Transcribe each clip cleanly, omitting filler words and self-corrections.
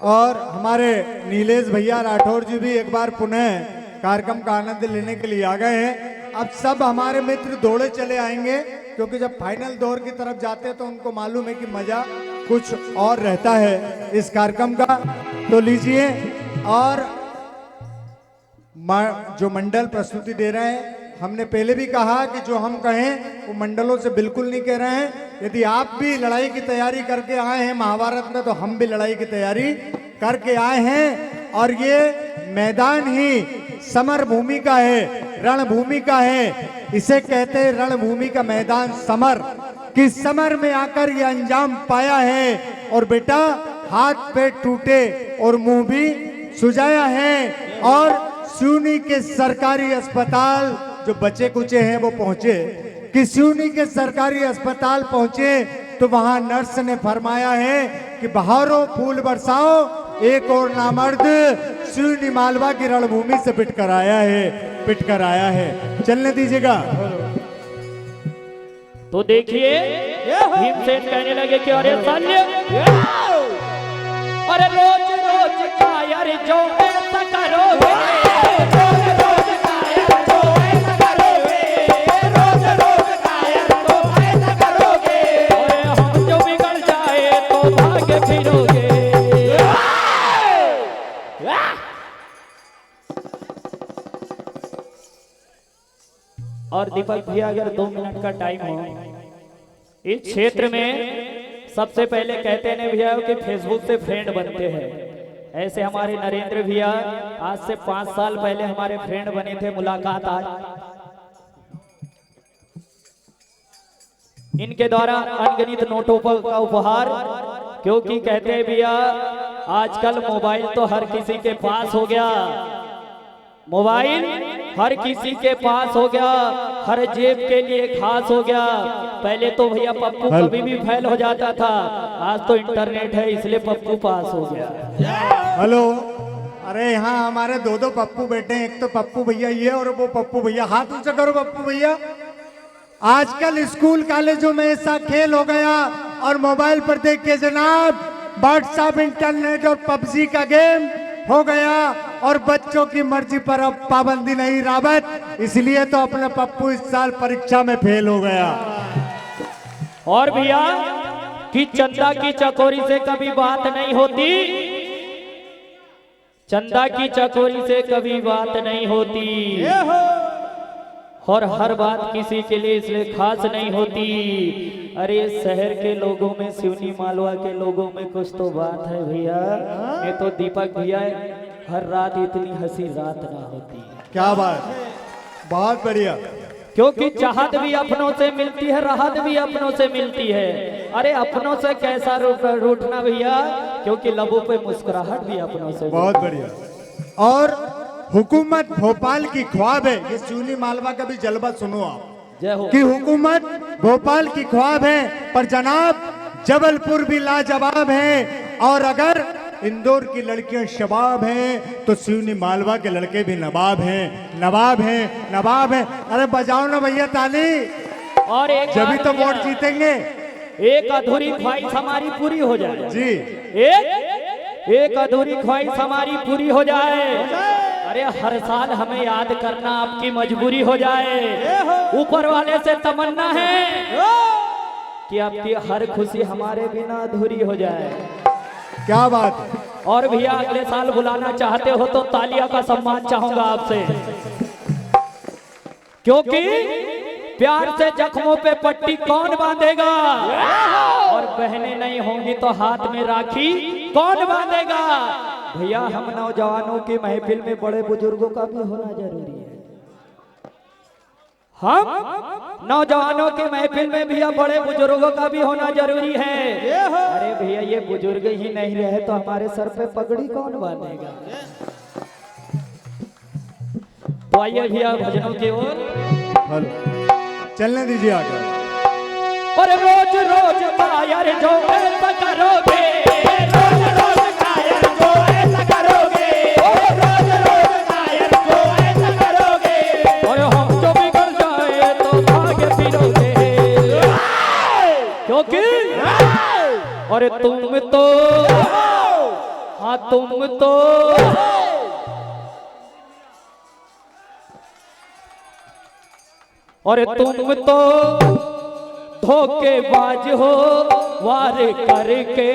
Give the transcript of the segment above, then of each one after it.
और हमारे नीलेश भैया राठौर जी भी एक बार पुनः कार्यक्रम का आनंद लेने के लिए आ गए हैं। अब सब हमारे मित्र दौड़े चले आएंगे, क्योंकि जब फाइनल दौर की तरफ जाते हैं तो उनको मालूम है कि मजा कुछ और रहता है इस कार्यक्रम का। तो लीजिए, और जो मंडल प्रस्तुति दे रहे हैं, हमने पहले भी कहा कि जो हम कहें वो मंडलों से बिल्कुल नहीं कह रहे हैं। यदि आप भी लड़ाई की तैयारी करके आए हैं महाभारत में, तो हम भी लड़ाई की तैयारी करके आए हैं। और ये मैदान ही समर भूमि का है, रणभूमि का है। इसे कहते हैं रणभूमि का मैदान समर। किस समर में आकर ये अंजाम पाया है। और बेटा, हाथ पैर टूटे और मुंह भी सुजाया है। और सिवनी के सरकारी अस्पताल जो बचे कुचे हैं वो पहुंचे, कि सिवनी के सरकारी अस्पताल पहुंचे तो वहां नर्स ने फरमाया है कि बहारों फूल बरसाओ, एक और नामर्द सिवनी मालवा की रणभूमि से पिट कर आया है। चलने दीजिएगा। तो देखिए, भीमसेन कहने लगे कि अरे शल्य, अरे रोज रोज का यार जो ऐसा करोगे, और दीपक भैया अगर 2 मिनट का टाइम हो, इस क्षेत्र में सबसे पहले कहते हैं भैया कि फेसबुक से फ्रेंड बनते हैं। ऐसे हमारे नरेंद्र भैया आज से 5 साल पहले हमारे फ्रेंड बने थे। मुलाकात आज इनके द्वारा अनगिनत नोटों का उपहार, क्योंकि कहते हैं भैया आजकल मोबाइल तो हर किसी के पास हो गया, मोबाइल हर किसी के पास हो गया, हर जेब के लिए खास हो गया। पहले तो भैया पप्पू कभी भी फेल हो जाता था, आज तो इंटरनेट है इसलिए पप्पू पास हो गया। हेलो, अरे यहाँ हमारे 2 पप्पू बैठे हैं, एक तो पप्पू भैया ये और वो पप्पू भैया। हाथ ऊंचा करो पप्पू भैया। आजकल स्कूल कॉलेजों में ऐसा खेल हो गया, और मोबाइल पर देख के जनाब व्हाट्सएप, इंटरनेट और पबजी का गेम हो गया, और बच्चों की मर्जी पर अब पाबंदी नहीं रावत, इसलिए तो अपने पप्पू इस साल परीक्षा में फेल हो गया। और भैया कि चंदा की चकोरी से कभी बात नहीं होती, चंदा की चकोरी से कभी बात नहीं होती, और हर बात किसी के लिए इसलिए खास नहीं होती। अरे शहर के लोगों में, सिवनी मालवा के लोगों में कुछ तो बात है भैया। ये तो दीपक भैया हर रात इतनी हंसी रात ना होती। क्या बात है, बहुत बढ़िया। क्योंकि चाहत भी अपनों से मिलती है, राहत भी अपनों से मिलती है। अरे अपनों से कैसा रूठना भैया, क्योंकि लबों पे मुस्कुराहट भी अपनों से। बहुत बढ़िया। और हुकूमत भोपाल की ख्वाब है, ये सिवनी मालवा का भी जलवा सुनो आप, कि हुकूमत भोपाल की ख्वाब है, पर जनाब जबलपुर भी लाजवाब है। और अगर इंदौर की लड़कियां शबाब हैं, तो सिवनी मालवा के लड़के भी नवाब हैं, नवाब हैं, नवाब हैं। अरे बजाओ ना भैया ताली, और एक जब भी तो वोट जीतेंगे। एक अधूरी ख्वाहिश हमारी पूरी हो जाए जी, एक अधूरी ख्वाहिश हमारी पूरी हो जाए। अरे हर साल हमें याद करना आपकी मजबूरी हो जाए। ऊपर वाले से तमन्ना है कि आपकी हर खुशी हमारे बिना अधूरी हो जाए। क्या बात है। और भैया अगले साल बुलाना चाहते हो तो तालिया का सम्मान चाहूंगा आपसे, क्योंकि प्यार से जख्मों पे पट्टी कौन बांधेगा, और बहनें नहीं होंगी तो हाथ में राखी कौन बांधेगा। भैया हम नौजवानों की महफिल में बड़े बुजुर्गों का भी होना जरूरी है। हम नौजवानों के महफिल में भैया बड़े बुजुर्गों का भी होना जरूरी है। अरे भैया ये बुजुर्ग ही नहीं रहे तो हमारे सर पे पगड़ी कौन बांधेगा। तो आइए भैया भजनों की ओर चलने दीजिए आगे। और रोज रोज कायर जो ऐसा करोगे, रोज रोज कायर जो ऐसा करोगे, रोज रोज कायर जो ऐसा करोगे, और हम जो बिगड़ जाए तो भागे फिरोगे, क्योंकि और तुम तो हाँ तुम तो और तुम तो धोखेबाज हो, वार करके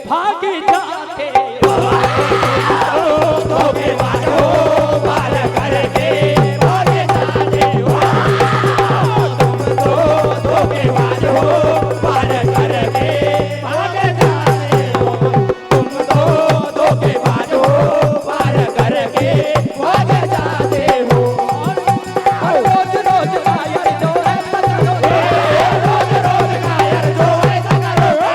भाग जाते हो। धोखेबाज हो, वार करके भाग जाते हो। तुम तो धोखेबाज हो, वार करके भाग जाते हो। तुम तो धोखेबाज हो, वार करके भाग जाते हो। रोज रोज कायर जो ऐसा करोगे, रोज रोज कायर जो ऐसा करोगे,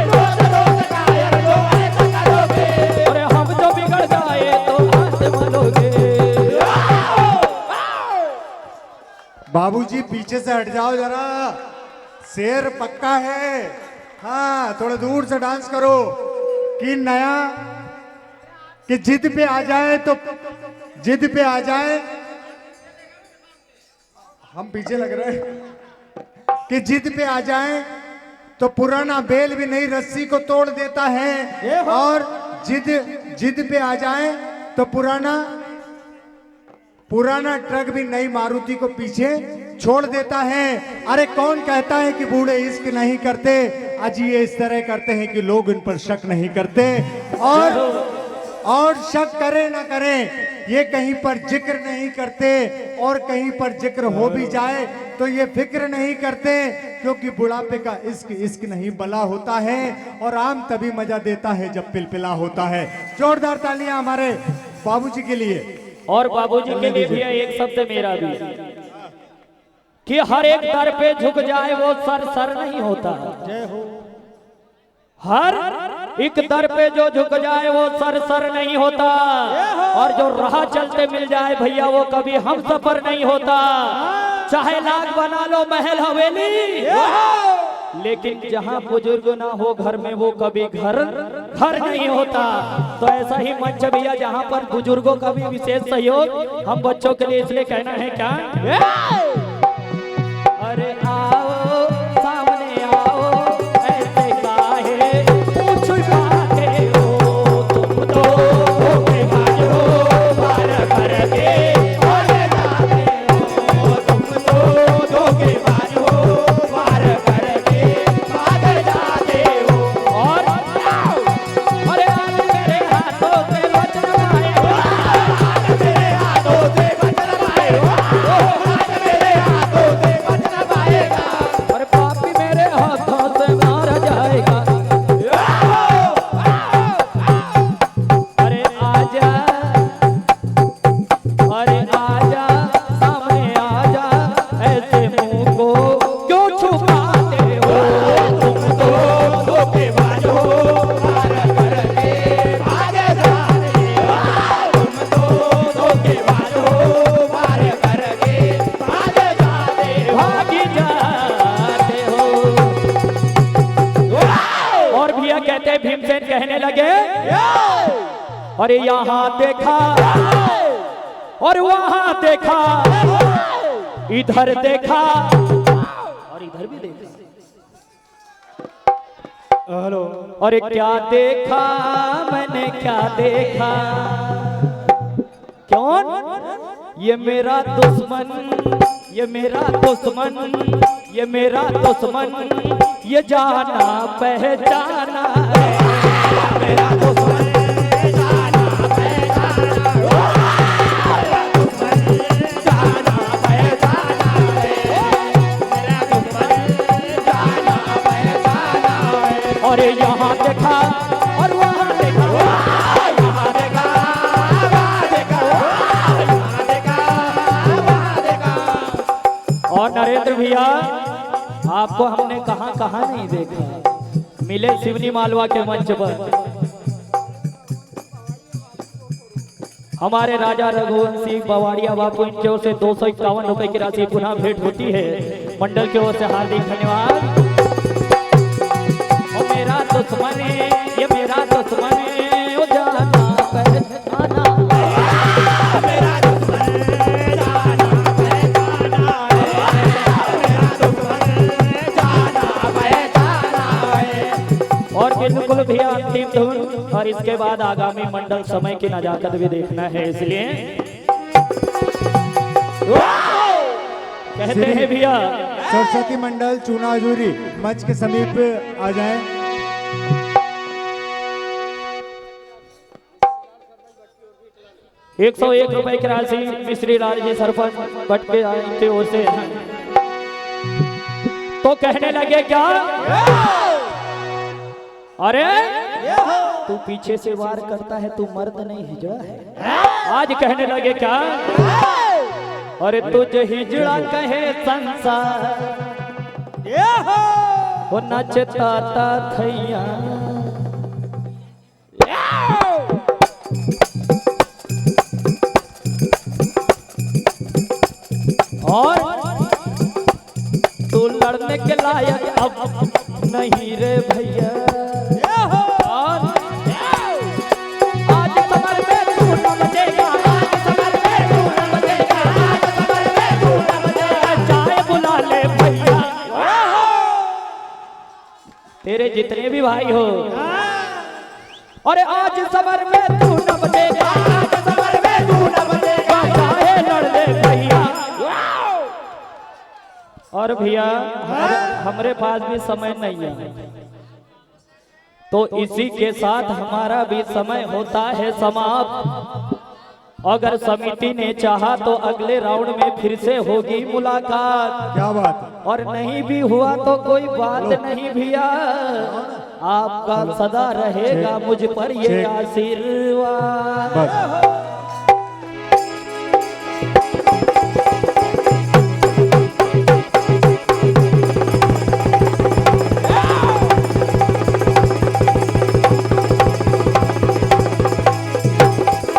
रोज रोज कायर जो ऐसा करोगे, अरे हम जो बिगड़ जाए तो हाथ मानोगे। बाबूजी पीछे से हट जाओ जरा, शेर पक्का है। हाँ थोड़ा दूर से डांस करो कि नया कि जिद पे आ जाए तो जिद पे आ जाए। हम पीछे लग रहे हैं कि जिद पे आ जाए तो पुराना बेल भी नई रस्सी को तोड़ देता है, और जिद पे आ जाए तो पुराना ट्रक भी नई मारुति को पीछे छोड़ देता है। अरे कौन कहता है कि बूढ़े इश्क नहीं करते, आज ये इस तरह करते हैं कि लोग इन पर शक नहीं करते। और शक करें ना करें, ये कहीं पर जिक्र नहीं करते, और कहीं पर जिक्र हो भी जाए तो ये फिक्र नहीं करते, क्योंकि बुढ़ापे का इश्क इश्क नहीं बला होता है, और आम तभी मजा देता है जब पिलपिला होता है। जोरदार तालियां हमारे बाबूजी के लिए। और बाबूजी के लिए भी एक शब्द मेरा भी कि हर एक दर पे झुक जाए वो सर सर नहीं होता। हर एक दर पे जो झुक जाए वो सर सर नहीं होता, और जो राह चलते मिल जाए भैया वो कभी हम सफर नहीं होता। चाहे लाख बना लो महल हवेली, लेकिन जहाँ बुजुर्ग ना हो घर में वो कभी घर नहीं होता। तो ऐसा ही मंच भैया जहाँ पर बुजुर्गों का भी विशेष सहयोग हम बच्चों के लिए इसलिए कहना है क्या, अरे आओ सामने आओ, ऐसे काहे पूछ पाते हो। तुम तो धोखेबाज हो, वार करके भाग जाते हो। तुम तो धोखेबाज हो, वार करके भाग जाते हो। और अरे आज मेरे हाथों से बच न पाए हो, आज मेरे हाथों से बच न पाए हो, आज मेरे हाथों से बच न पाएगा, और पापी मेरे हाथों से मारा जाएगा। अरे आजा, अरे आजा सामने आजा, ऐसे मुंह को क्यों छुपाते हो। तुम तो धोखेबाज हो, वार करके भाग जाते हो। तुम तो धोखेबाज हो, वार करके भाग जाते हो। और भैया कहते हैं भीमसेन कहने लगे, अरे यहाँ देखा और वहाँ देखा, इधर देखा और इधर भी देखा। हेलो, अरे क्या देखा मैंने, क्या देखा, कौन ये मेरा दुश्मन, ये मेरा दुश्मन, ये मेरा दुश्मन, ये जाना पहचाना है। मेरा दुश्मन जाना पहचाना, मेरा दुश्मन जाना पहचाना है। मेरा दुश्मन जाना पहचाना है। और यहाँ देखा और वहाँ देखा, यहाँ देखा वहाँ देखा, यहाँ देखा वहाँ देखा। और नरेंद्र भैया आपको हमने कहाँ कहाँ नहीं देखा, मिले शिवनी मालवा के मंच पर हमारे राजा रघुवंशी बवाड़िया बापू इनकी ओर से 251 रुपए की राशि पुनः भेंट होती है। मंडल की ओर से हार्दिक धन्यवाद। और मेरा दुश्मन है, ये मेरा दुश्मन है, वो जाना पहचाना, मेरा दुश्मन जाना पहचाना है। मेरा दुश्मन जाना पहचाना है। और बिल्कुल भी अंतिम धुन और इसके बाद आगामी मंडल समय की नजाकत भी देखना है, इसलिए कहते हैं भैया सरस्वती मंडल चूना हजूरी मंच के समीप आ जाएं। 101 रुपए की राशि मिश्री लाल जी सरपंच भटके की ओर से। तो कहने लगे क्या, अरे तू पीछे से वार करता है, तू मर्द नहीं हिजड़ा है। आज कहने लगे क्या, अरे तुझे हिजड़ा कहे संसार, वो नचता था थैया। और तू लड़ने के लायक अब नहीं रे भैया। और आज कमर में तू न बजेगा, आज कमर में तू न बजेगा, आज कमर में तू न बजेगा। चाहे बुला ले भैया, तेरे जितने भी भाई हो। अरे आज समर में तू न बजेगा, आज समर में तू न बजेगा, चाहे लड़ ले भैया। और भैया हमारे पास भी समय नहीं है, तो इसी के साथ हमारा भी समय होता है समाप्त। अगर समिति ने चाहा तो अगले राउंड में फिर से होगी मुलाकात। क्या बात है। और नहीं भी हुआ तो कोई बात नहीं भैया, आपका सदा रहेगा मुझ पर ये आशीर्वाद।